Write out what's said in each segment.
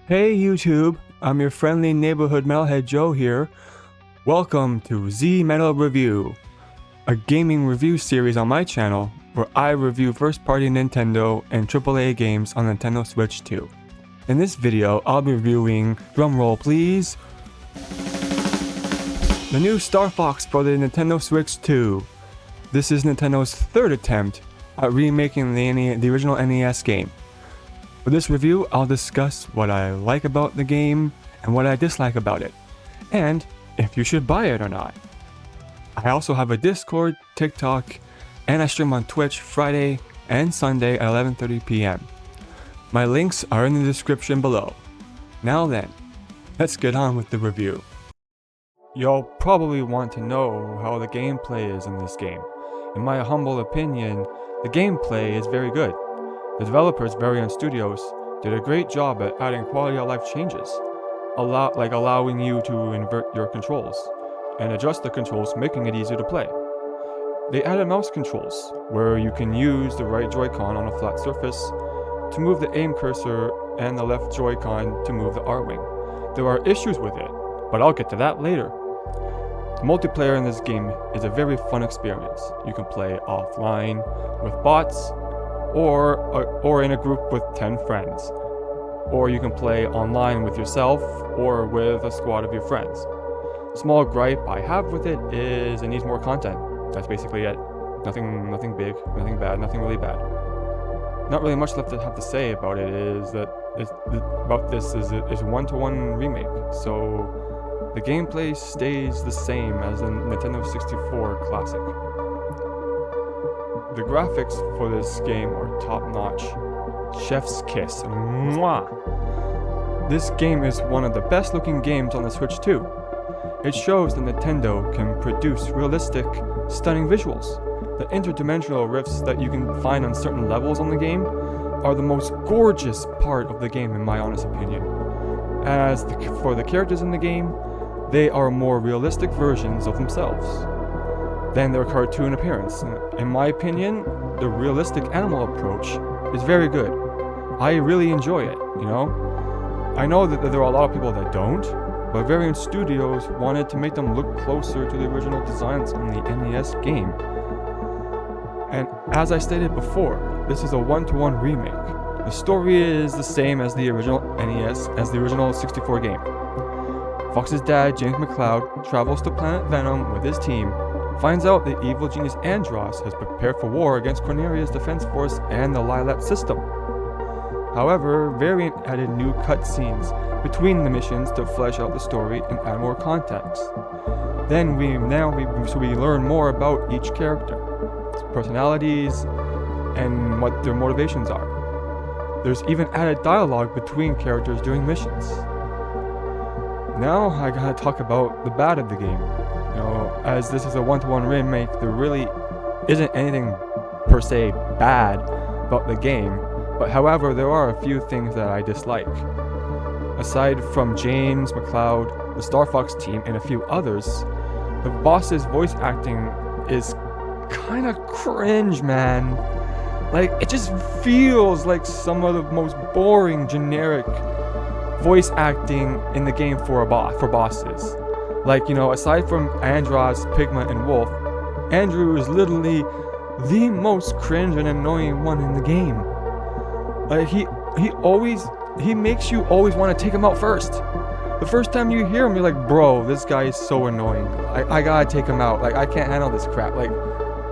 Hey YouTube, I'm your friendly neighborhood metalhead Joe here. Welcome to Z Metal Review, a gaming review series on my channel where I review first-party Nintendo and AAA games on Nintendo Switch 2. In this video, I'll be reviewing, drumroll please, the new StarFox for the Nintendo Switch 2. This is Nintendo's third attempt at remaking the original NES game. For this review, I'll discuss what I like about the game and what I dislike about it, and if you should buy it or not. I also have a Discord, TikTok, and I stream on Twitch Friday and Sunday at 11:30 p.m. My links are in the description below. Now then, let's get on with the review. You'll probably want to know how the gameplay is in this game. In my humble opinion, the gameplay is very good. The developers, Variant Studios, did a great job at adding quality of life changes, allowing you to invert your controls and adjust the controls, making it easier to play. They added mouse controls, where you can use the right Joy-Con on a flat surface to move the aim cursor and the left Joy-Con to move the R-Wing. There are issues with it, but I'll get to that later. The multiplayer in this game is a very fun experience. You can play offline with bots, or in a group with 10 friends. Or you can play online with yourself or with a squad of your friends. The small gripe I have with it is it needs more content. That's basically it. Nothing big, nothing bad, nothing really bad. Not really much left to have to say about it is that it's a one-to-one remake, so the gameplay stays the same as the Nintendo 64 classic. The graphics for this game are top-notch. Chef's kiss. Mwah! This game is one of the best-looking games on the Switch 2. It shows that Nintendo can produce realistic, stunning visuals. The interdimensional rifts that you can find on certain levels on the game are the most gorgeous part of the game in my honest opinion. For the characters in the game, they are more realistic versions of themselves than their cartoon appearance. In my opinion, the realistic animal approach is very good. I really enjoy it, you know? I know that there are a lot of people that don't, but Variant Studios wanted to make them look closer to the original designs on the NES game. And as I stated before, this is a one-to-one remake. The story is the same as the original NES, as the original 64 game. Fox's dad, James McCloud, travels to Planet Venom with his team, finds out the evil genius Andross has prepared for war against Cornelia's defense force and the Lilat system. However, Variant added new cutscenes between the missions to flesh out the story and add more context. Then we learn more about each character, personalities, and what their motivations are. There's even added dialogue between characters during missions. Now I gotta talk about the bad of the game. You know, as this is a one-to-one remake, there really isn't anything per se bad about the game, but however, there are a few things that I dislike. Aside from James McCloud, the StarFox team, and a few others, the boss's voice acting is kinda cringe, man. Like, it just feels like some of the most boring, generic voice acting in the game for bosses. Like, you know, aside from Andross, Pigma, and Wolf, Andrew is literally the most cringe and annoying one in the game. Like, he makes you always want to take him out first. The first time you hear him, you're like, bro, this guy is so annoying. I gotta take him out. Like, I can't handle this crap. Like,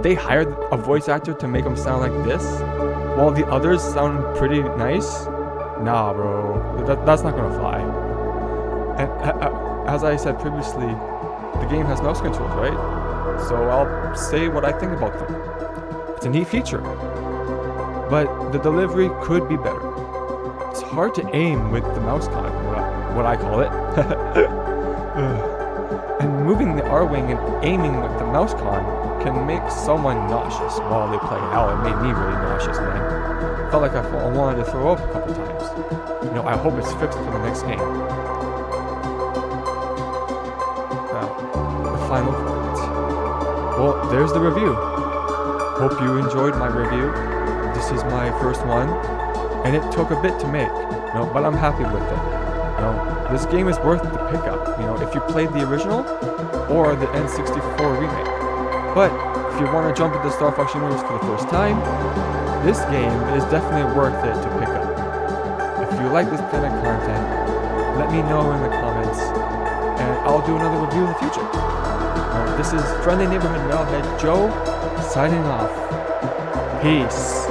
they hired a voice actor to make him sound like this, while the others sound pretty nice. Nah, bro, that's not gonna fly. And as I said previously, the game has mouse controls, right? So I'll say what I think about them. It's a neat feature, but the delivery could be better. It's hard to aim with the mouse con, what I call it. And moving the R-Wing and aiming with the mouse con can make someone nauseous while they play. Hell, it made me really nauseous, man. Felt like I wanted to throw up a couple times. You know, I hope it's fixed for the next game. Final verdict. Well, there's the review. Hope you enjoyed my review. This is my first one, and it took a bit to make, but I'm happy with it. This game is worth the pickup, if you played the original or the N64 remake. But if you want to jump into StarFox Universe for the first time, this game is definitely worth it to pick up. If you like this kind of content, let me know in the comments, and I'll do another review in the future. This is Friendly Neighborhood Metalhead Joe, signing off. Peace.